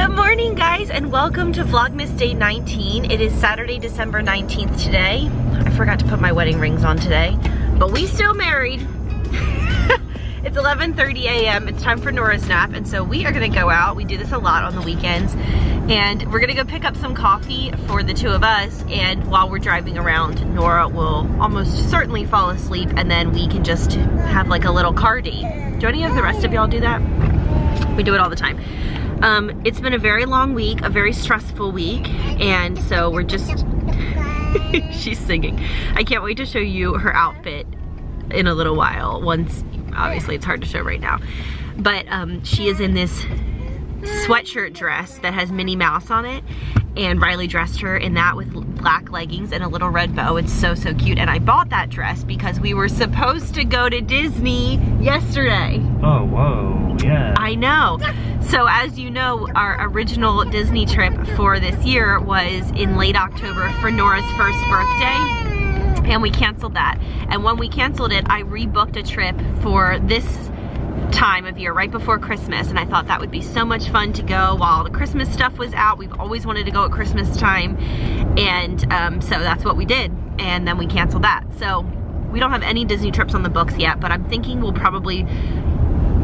Good morning, guys, and welcome to Vlogmas Day 19. It is Saturday, December 19th today. I forgot to put my wedding rings on today, but we still married. It's 11:30 a.m. It's time for Nora's nap, and so we are gonna go out. We do this a lot on the weekends, and we're gonna go pick up some coffee for the two of us, and while we're driving around, Nora will almost certainly fall asleep, and then we can just have like a little car date. Do any of the rest of y'all do that? We do it all the time. It's been a very long week, a very stressful week, and so we're just, she's singing. I can't wait to show you her outfit in a little while. Once, obviously it's hard to show right now, but she is in this sweatshirt dress that has Minnie Mouse on it, and Riley dressed her in that with black leggings and a little red bow. It's so, so cute, and I bought that dress because we were supposed to go to Disney yesterday. Oh, whoa, yeah. I know. So as you know, our original Disney trip for this year was in late October for Nora's first birthday, and we canceled that. And when we canceled it, I rebooked a trip for this time of year, right before Christmas, and I thought that would be so much fun to go while the Christmas stuff was out. We've always wanted to go at Christmas time, and so that's what we did, and then we canceled that. So we don't have any Disney trips on the books yet, but I'm thinking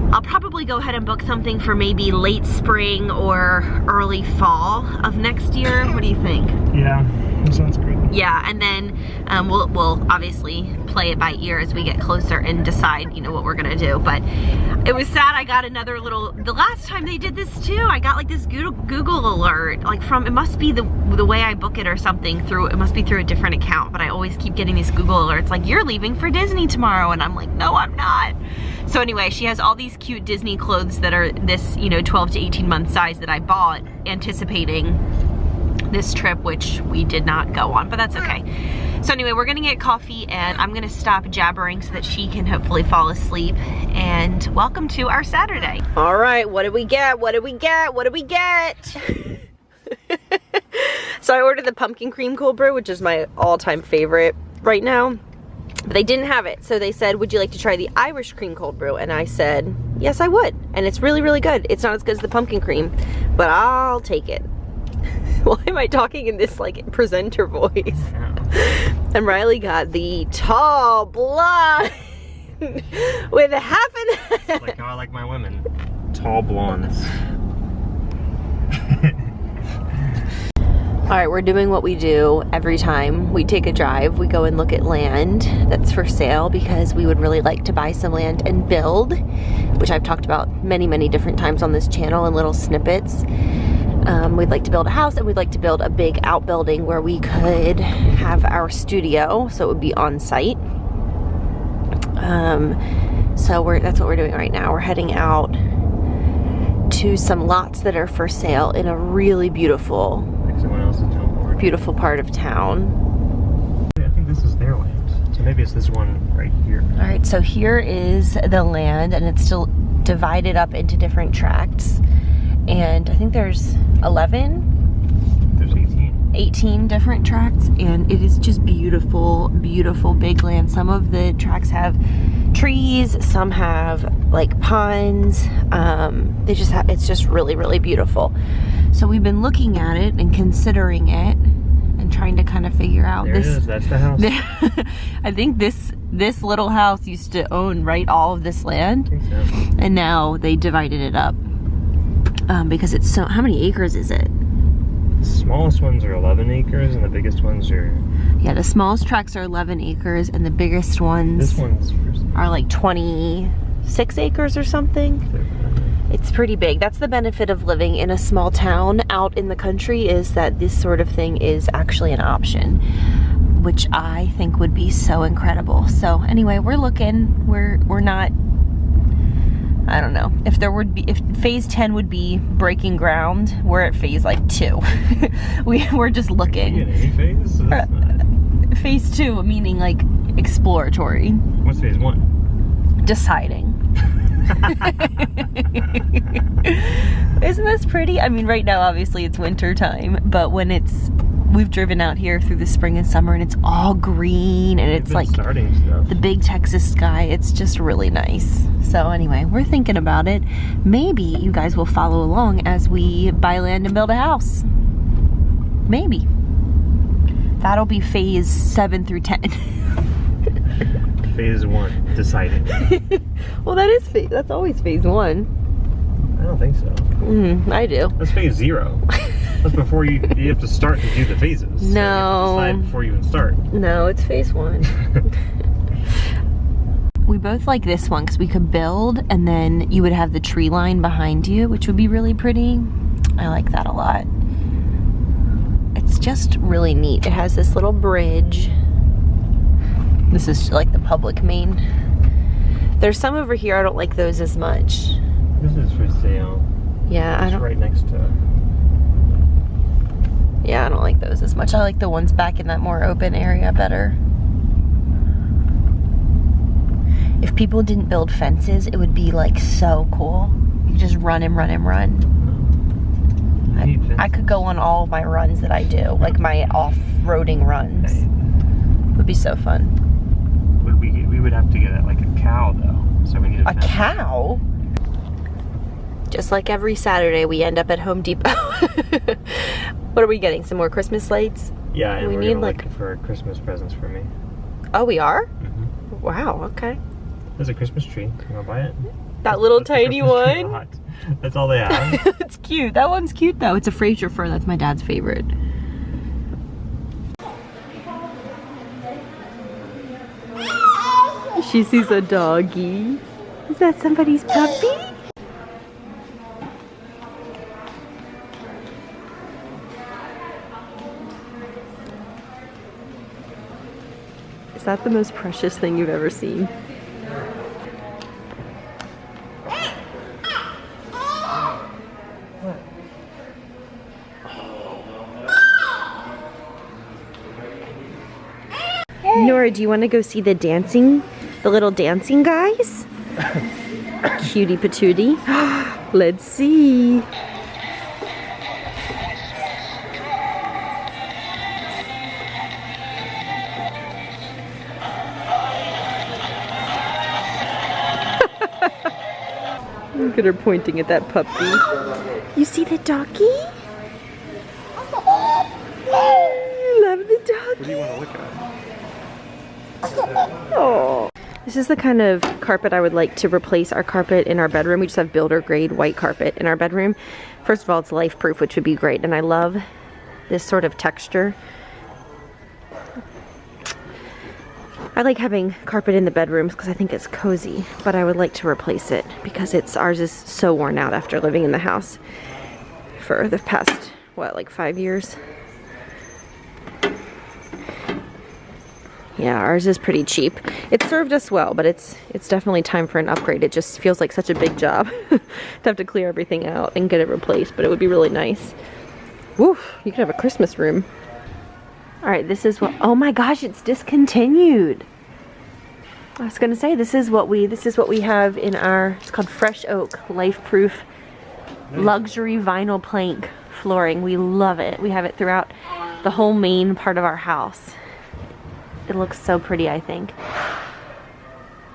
I'll probably go ahead and book something for maybe late spring or early fall of next year. What do you think? Yeah, that sounds great. Yeah, and then we'll obviously play it by ear as we get closer and decide, you know, what we're gonna do. But it was sad. I got another little, the last time they did this too, I got like this Google alert, like from, it must be the way I book it or something, through, it must be through a different account, but I always keep getting these Google alerts like, you're leaving for Disney tomorrow, and I'm like, no, I'm not. So anyway, she has all these cute Disney clothes that are this, you know, 12 to 18 month size that I bought anticipating this trip, which we did not go on, but that's okay. So anyway, we're gonna get coffee, and I'm gonna stop jabbering so that she can hopefully fall asleep, and welcome to our Saturday. All right, what did we get? What did we get? What did we get? So I ordered the pumpkin cream cold brew, which is my all-time favorite right now. But they didn't have it, so they said, would you like to try the Irish cream cold brew? And I said, yes, I would. And it's really, really good. It's not as good as the pumpkin cream, but I'll take it. Why am I talking in this like presenter voice? And Riley got the tall blonde with a half and half. Like how I like my women, tall blondes. All right, we're doing what we do every time we take a drive. We go and look at land that's for sale because we would really like to buy some land and build, which I've talked about many, many different times on this channel in little snippets. We'd like to build a house, and we'd like to build a big outbuilding where we could have our studio, so it would be on site. So that's what we're doing right now. We're heading out to some lots that are for sale in a really beautiful part of town. I think this is their land, so maybe it's this one right here. All right, so here is the land, and it's still divided up into different tracts. And I think there's 11? There's 18. 18 different tracts, and it is just beautiful, beautiful big land. Some of the tracts have trees, some have like ponds. They just have, it's just really, really beautiful. So we've been looking at it and considering it and trying to kind of figure out there this. It is, that's the house. I think this little house used to own, right, all of this land. I think so. And now they divided it up. Because it's so, how many acres is it? The smallest ones are 11 acres and the biggest ones are... Yeah, the smallest tracts are 11 acres and the biggest ones are like 26 acres or something. It's pretty big. That's the benefit of living in a small town out in the country, is that this sort of thing is actually an option, which I think would be so incredible. So anyway, we're looking, we're not, I don't know, if phase 10 would be breaking ground, we're at phase like 2. we're just looking. Any phase? Phase 2, meaning like exploratory. What's phase 1? Deciding. Isn't this pretty? I mean, right now obviously it's winter time, but when it's we've driven out here through the spring and summer, and it's all green, and it's like starting stuff. The big Texas sky. It's just really nice. So anyway, we're thinking about it. Maybe you guys will follow along as we buy land and build a house. Maybe. That'll be phase 7 through 10. Phase 1, deciding. Well, that's always phase 1. I don't think so. I do. That's phase 0. That's before you have to start to do the phases. No. So you have to decide before you even start. No, it's phase 1. We both like this one because we could build and then you would have the tree line behind you, which would be really pretty. I like that a lot. It's just really neat. It has this little bridge. This is like the public main. There's some over here, I don't like those as much. This is for sale. Yeah, it's right next to. Yeah, I don't like those as much. I like the ones back in that more open area better. If people didn't build fences, it would be like so cool. You could just run and run and run. I could go on all my runs that I do, like my off-roading runs. It would be so fun. We would have to get like a cow though, so we need a fence. Cow? Just like every Saturday, we end up at Home Depot. What are we getting? Some more Christmas lights? Yeah, and we're gonna look for Christmas presents for me. Oh, we are? Mm-hmm. Wow, okay. There's a Christmas tree. You wanna buy it? That little tiny one? That's all they have. It's cute. That one's cute though. It's a Fraser fir. That's my dad's favorite. She sees a doggy. Is that somebody's puppy? Is that the most precious thing you've ever seen? Nora, do you want to go see the little dancing guys? Cutie patootie. Let's see. Look at her pointing at that puppy. You see the doggy? You love the doggy. What do you want to look at? Oh. This is the kind of carpet I would like to replace our carpet in our bedroom. We just have builder grade white carpet in our bedroom. First of all, it's life proof, which would be great. And I love this sort of texture. I like having carpet in the bedrooms because I think it's cozy, but I would like to replace it because ours is so worn out after living in the house for the past, what, like 5 years? Yeah, ours is pretty cheap. It served us well, but it's definitely time for an upgrade. It just feels like such a big job to have to clear everything out and get it replaced, but it would be really nice. Woof, you could have a Christmas room. All right, this is what, oh my gosh, it's discontinued. I was gonna say, this is what we have in our, it's called Fresh Oak Life Proof Luxury Vinyl Plank Flooring. We love it. We have it throughout the whole main part of our house. It looks so pretty, I think.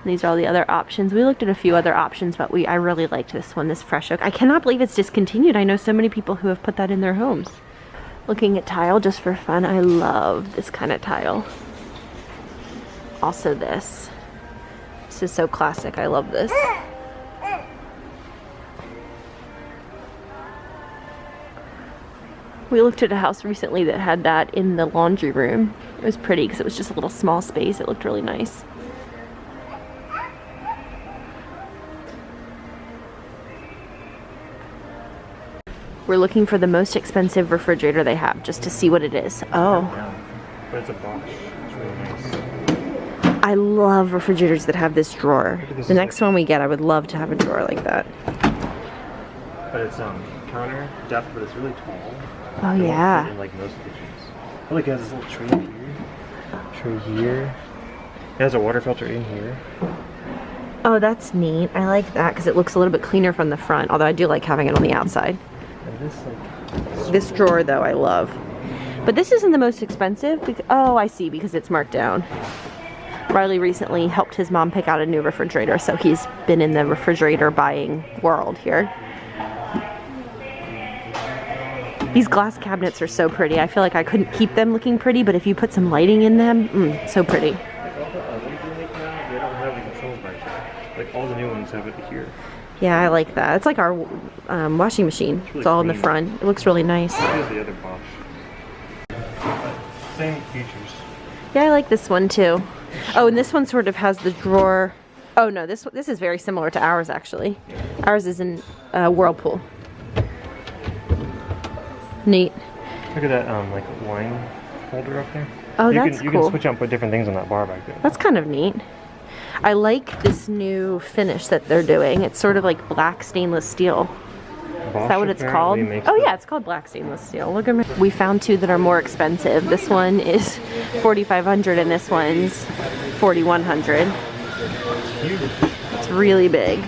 These are all the other options. We looked at a few other options, but I really liked this one, this Fresh Oak. I cannot believe it's discontinued. I know so many people who have put that in their homes. Looking at tile just for fun. I love this kind of tile. Also this. This is so classic. I love this. We looked at a house recently that had that in the laundry room. It was pretty because it was just a little small space. It looked really nice. We're looking for the most expensive refrigerator they have just to see what it is. Oh. But it's a Bosch. It's really nice. I love refrigerators that have this drawer. The next one we get, I would love to have a drawer like that. But it's counter depth, but it's really tall. Oh yeah. In like most kitchens. Oh, look, it has this little tray here. Tray here. It has a water filter in here. Oh, that's neat. I like that because it looks a little bit cleaner from the front, although I do like having it on the outside. And this This drawer though, I love. But this isn't the most expensive. Oh, I see, because it's marked down. Riley recently helped his mom pick out a new refrigerator, so he's been in the refrigerator buying world here. These glass cabinets are so pretty. I feel like I couldn't keep them looking pretty, but if you put some lighting in them, so pretty. They don't have the control right there. Like all the new ones have it here. Yeah, I like that. It's like our washing machine. It's all in the front. It looks really nice. Here's the other Bosch. Same features. Yeah, I like this one too. Oh, and this one sort of has the drawer. Oh no, this is very similar to ours actually. Ours is in Whirlpool. Neat. Look at that like wine holder up there. Oh, that's cool. You can switch out and put different things on that bar back there. That's kind of neat. I like this new finish that they're doing. It's sort of like black stainless steel. Bosch, is that what it's called? Oh yeah, it's called black stainless steel. Look at me. We found two that are more expensive. This one is $4,500 and this one's $4,100. It's really big.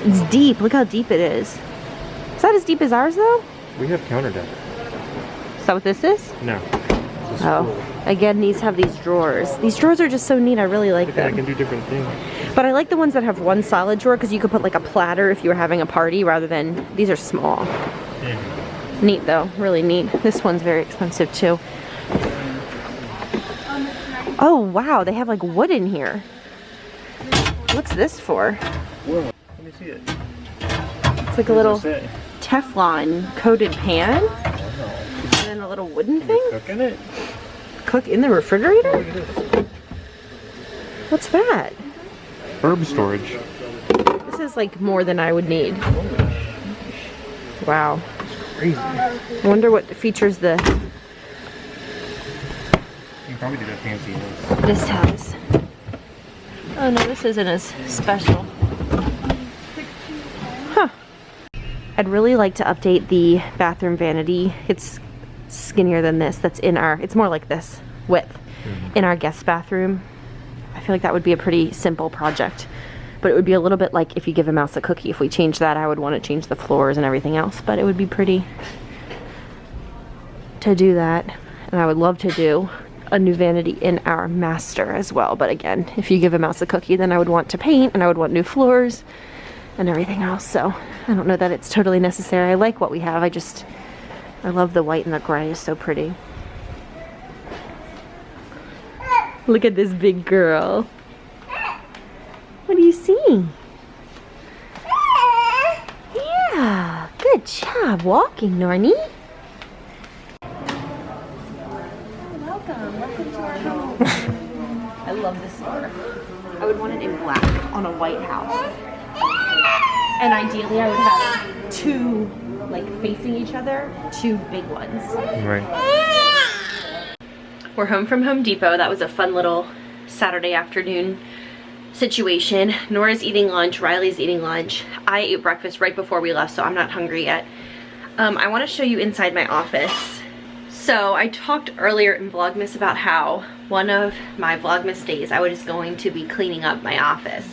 It's deep. Look how deep it is. Is that as deep as ours though? We have counter depth. Is that what this is? No. Oh, again, these have these drawers. These drawers are just so neat. I really like them. I can do different things. But I like the ones that have one solid drawer because you could put like a platter if you were having a party rather than, these are small. Neat though, really neat. This one's very expensive too. Oh wow, they have like wood in here. What's this for? Whoa, let me see it. It's like a little Teflon coated pan. And then a little wooden thing. Cook in it? Cook in the refrigerator? What's that? Herb storage. This is like more than I would need. Wow. Crazy. I wonder what features the... You can probably do that fancy. This has. Oh no, this isn't as special. Huh. I'd really like to update the bathroom vanity. It's skinnier than this. That's in our, it's more like this width in our guest bathroom. I feel like that would be a pretty simple project, but it would be a little bit like if you give a mouse a cookie. If we change that, I would want to change the floors and everything else, but it would be pretty to do that. And I would love to do a new vanity in our master as well. But again, if you give a mouse a cookie, then I would want to paint and I would want new floors and everything else. So I don't know that it's totally necessary. I like what we have. I love the white and the gray is so pretty. Look at this big girl. What do you see? Yeah, good job walking, Nornie. Welcome to our home. I love this store. I would want it in black on a white house. And ideally I would have two like facing each other, two big ones. Right. We're home from Home Depot. That was a fun little Saturday afternoon situation. Nora's eating lunch, Riley's eating lunch. I ate breakfast right before we left, so I'm not hungry yet. I want to show you inside my office. So I talked earlier in Vlogmas about how one of my Vlogmas days I was going to be cleaning up my office.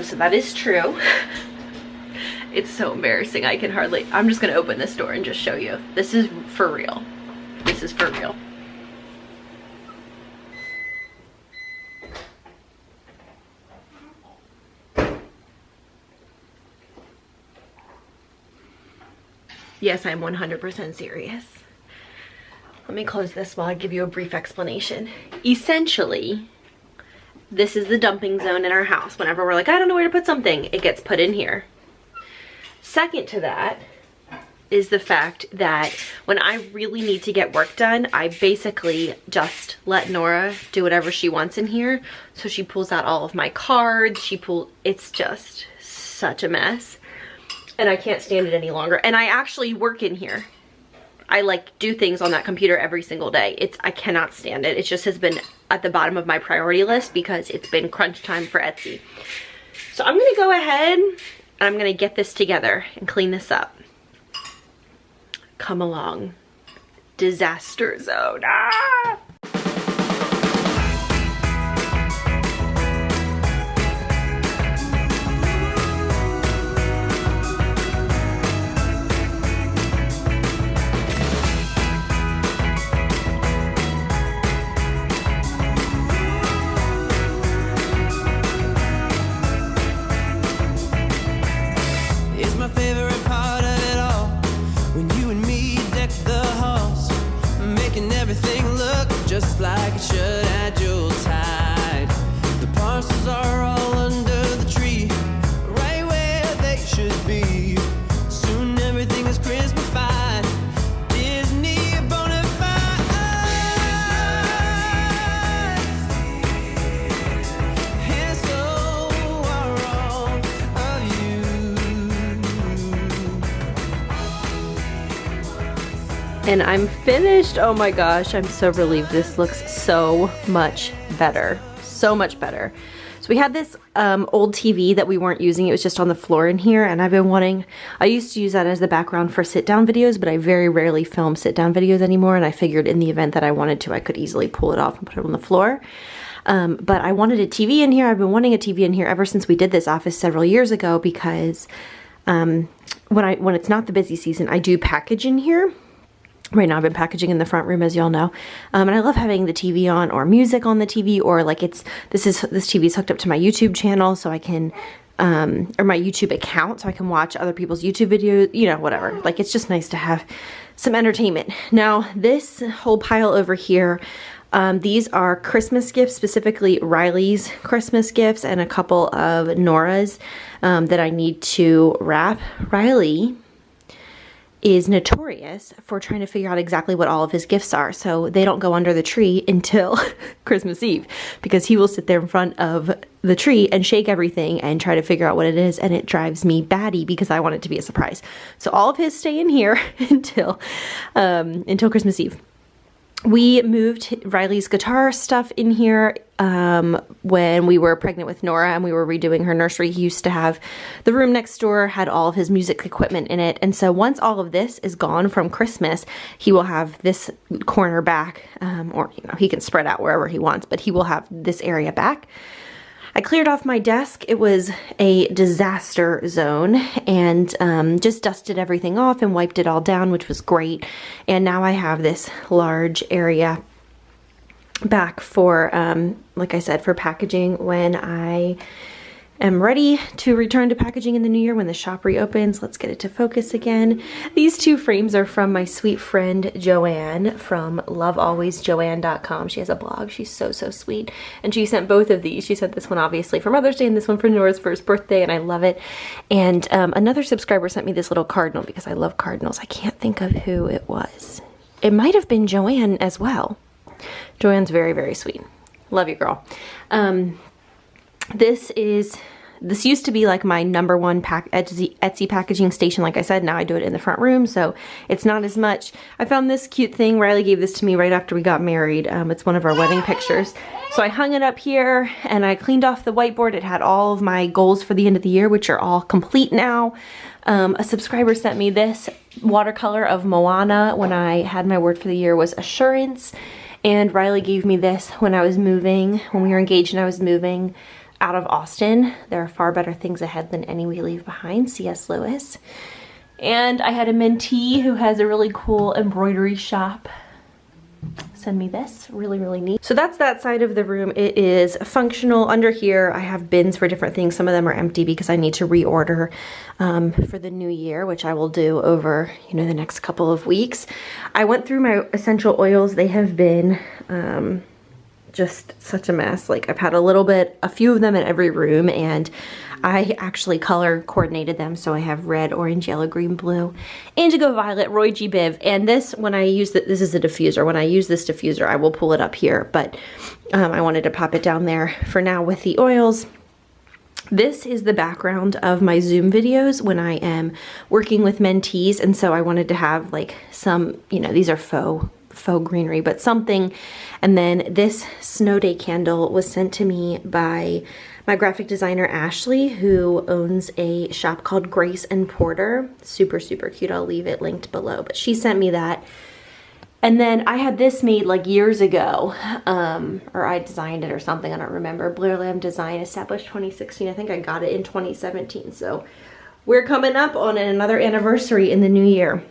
So that is true. It's so embarrassing. I can hardly, I'm just gonna open this door and just show you. This is for real. This is for real. Yes, I'm 100% serious. Let me close this while I give you a brief explanation. Essentially, this is the dumping zone in our house. Whenever we're like, I don't know where to put something, it gets put in here. Second to that is the fact that when I really need to get work done, I basically just let Nora do whatever she wants in here. So she pulls out all of my cards, it's just such a mess. And I can't stand it any longer. And I actually work in here. I like do things on that computer every single day. I cannot stand it. It just has been at the bottom of my priority list because it's been crunch time for Etsy. So I'm gonna go ahead and I'm gonna get this together and clean this up. Come along. Disaster zone. Ah! And I'm finished. Oh my gosh, I'm so relieved. This looks so much better. So much better. So we had this old TV that we weren't using. It was just on the floor in here, and I've been wanting, I used to use that as the background for sit-down videos, but I very rarely film sit-down videos anymore, and I figured in the event that I wanted to, I could easily pull it off and put it on the floor. But I wanted a TV in here. I've been wanting a TV in here ever since we did this office several years ago, because when it's not the busy season, I do package in here. Right now I've been packaging in the front room, as y'all know. And I love having the TV on, or music on the TV, or like this TV is hooked up to my YouTube channel, so I can, or my YouTube account, so I can watch other people's YouTube videos, you know, whatever. Like, it's just nice to have some entertainment. Now, this whole pile over here, these are Christmas gifts, specifically Riley's Christmas gifts, and a couple of Nora's that I need to wrap. Riley is notorious for trying to figure out exactly what all of his gifts are, so they don't go under the tree until Christmas Eve, because he will sit there in front of the tree and shake everything and try to figure out what it is, and it drives me batty because I want it to be a surprise. So all of his stay in here until Christmas Eve. We moved Riley's guitar stuff in here when we were pregnant with Nora and we were redoing her nursery. He used to have the room next door, had all of his music equipment in it. And so once all of this is gone from Christmas, he will have this corner back, or, you know, he can spread out wherever he wants, but he will have this area back. I cleared off my desk. It was a disaster zone, and just dusted everything off and wiped it all down, which was great. And now I have this large area back for, like I said, for packaging when I am ready to return to packaging in the new year when the shop reopens. Let's get it to focus again. These two frames are from my sweet friend Joanne from lovealwaysjoanne.com. She has a blog. She's so sweet. And she sent both of these. She sent this one obviously for Mother's Day and this one for Nora's first birthday, and I love it. And another subscriber sent me this little cardinal because I love cardinals. I can't think of who it was. It might have been Joanne as well. Joanne's very sweet. Love you, girl. This used to be like my #1 Etsy packaging station. Like I said, now I do it in the front room, so it's not as much. I found this cute thing. Riley gave this to me right after we got married. It's one of our wedding pictures. So I hung it up here and I cleaned off the whiteboard. It had all of my goals for the end of the year, which are all complete now. A subscriber sent me this watercolor of Moana. When I had my word for the year was assurance. And Riley gave me this when I was moving, when we were engaged and I was moving out of Austin. There are far better things ahead than any we leave behind, C.S. Lewis. And I had a mentee who has a really cool embroidery shop send me this. Really neat. So that's that side of the room. It is functional. Under here I have bins for different things. Some of them are empty because I need to reorder for the new year, which I will do over, you know, the next couple of weeks. I went through my essential oils. They have been just such a mess. Like, I've had a few of them in every room, and I actually color coordinated them. So I have red, orange, yellow, green, blue, indigo, violet, Roy G. Biv. And this, when I use this is a diffuser. When I use this diffuser, I will pull it up here, but I wanted to pop it down there for now with the oils. This is the background of my Zoom videos when I am working with mentees. And so I wanted to have like some, you know, these are faux greenery, but something. And then this snow day candle was sent to me by my graphic designer Ashley, who owns a shop called Grace and Porter. Super cute. I'll leave it linked below, but she sent me that. And then I had this made like years ago, or I designed it or something, I don't remember. Blair Lamb design, established 2016. I think I got it in 2017. So we're coming up on another anniversary in the new year.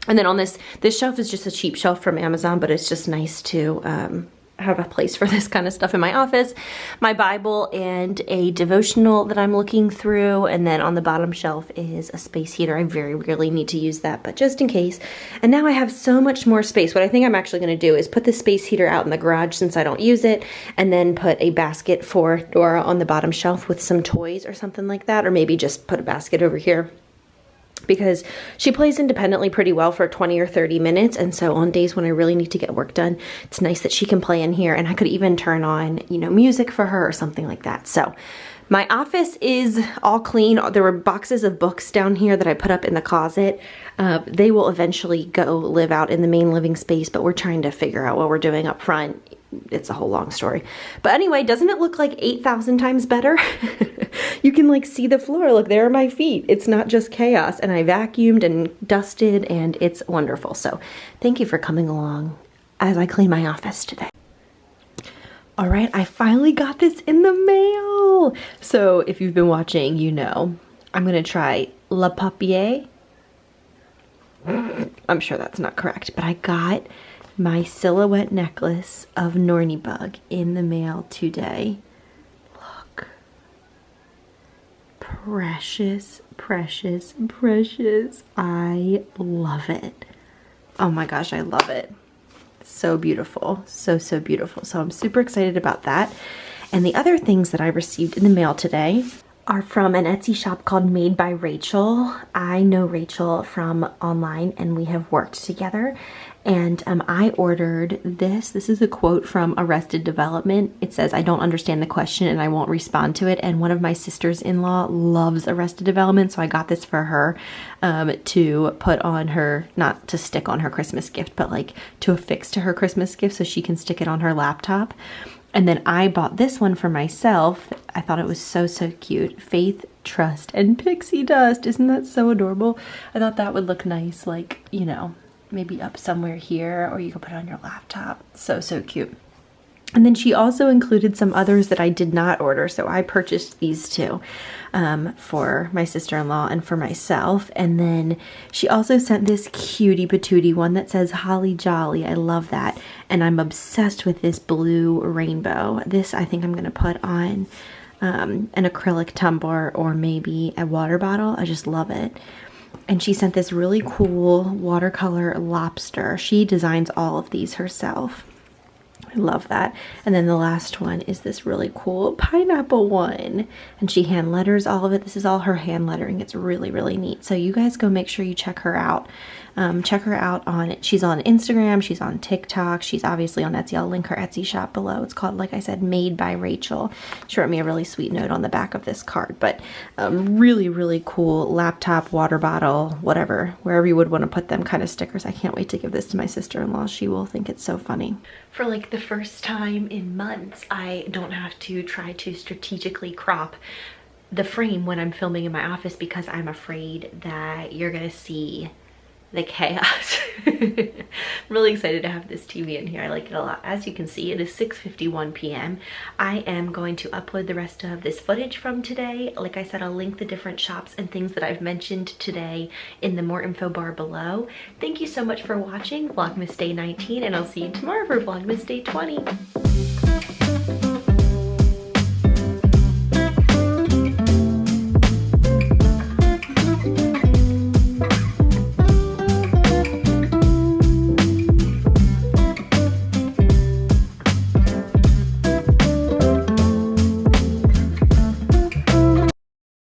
And then on this shelf is just a cheap shelf from Amazon, but it's just nice to have a place for this kind of stuff in my office. My Bible and a devotional that I'm looking through. And then on the bottom shelf is a space heater. I very rarely need to use that, but just in case. And now I have so much more space. What I think I'm actually going to do is put the space heater out in the garage since I don't use it, and then put a basket for Nora on the bottom shelf with some toys or something like that, or maybe just put a basket over here because she plays independently pretty well for 20 or 30 minutes. And so on days when I really need to get work done, it's nice that she can play in here, and I could even turn on, you know, music for her or something like that. So my office is all clean. There were boxes of books down here that I put up in the closet. They will eventually go live out in the main living space, but we're trying to figure out what we're doing up front. It's a whole long story. But anyway, doesn't it look like 8,000 times better? You can like see the floor. Look, there are my feet. It's not just chaos. And I vacuumed and dusted, and it's wonderful. So thank you for coming along as I clean my office today. All right, I finally got this in the mail. So if you've been watching, you know, I'm gonna try Le Papier. I'm sure that's not correct, but I got my silhouette necklace of Norny Bug in the mail today. Look. Precious, precious, precious. I love it. Oh my gosh, I love it. So beautiful. So, so beautiful. So I'm super excited about that. And the other things that I received in the mail today are from an Etsy shop called Made by Rachel. I know Rachel from online, and we have worked together. And I ordered this. This is a quote from Arrested Development. It says, "I don't understand the question and I won't respond to it." And one of my sisters-in-law loves Arrested Development, so I got this for her to put on her, not to stick on her Christmas gift, but like to affix to her Christmas gift so she can stick it on her laptop. And then I bought this one for myself. I thought it was so, so cute. Faith, Trust, and Pixie Dust. Isn't that so adorable? I thought that would look nice, like, you know, maybe up somewhere here, or you could put it on your laptop. So, so cute. And then she also included some others that I did not order. So I purchased these two for my sister-in-law and for myself. And then she also sent this cutie patootie one that says Holly Jolly. I love that. And I'm obsessed with this blue rainbow. This I think I'm going to put on an acrylic tumbler or maybe a water bottle. I just love it. And she sent this really cool watercolor lobster. She designs all of these herself. I love that. And then the last one is this really cool pineapple one. And she hand letters all of it. This is all her hand lettering. It's really, really neat. So you guys go make sure you check her out. Check her out on, she's on Instagram, she's on TikTok, she's obviously on Etsy. I'll link her Etsy shop below. It's called, like I said, Made by Rachel. She wrote me a really sweet note on the back of this card, but really, really cool laptop, water bottle, whatever, wherever you would want to put them kind of stickers. I can't wait to give this to my sister-in-law. She will think it's so funny. For like the first time in months, I don't have to try to strategically crop the frame when I'm filming in my office because I'm afraid that you're gonna see the chaos. I'm really excited to have this TV in here. I like it a lot. As you can see, it is 6:51 p.m. I am going to upload the rest of this footage from today. Like I said, I'll link the different shops and things that I've mentioned today in the more info bar below. Thank you so much for watching Vlogmas Day 19, and I'll see you tomorrow for Vlogmas Day 20.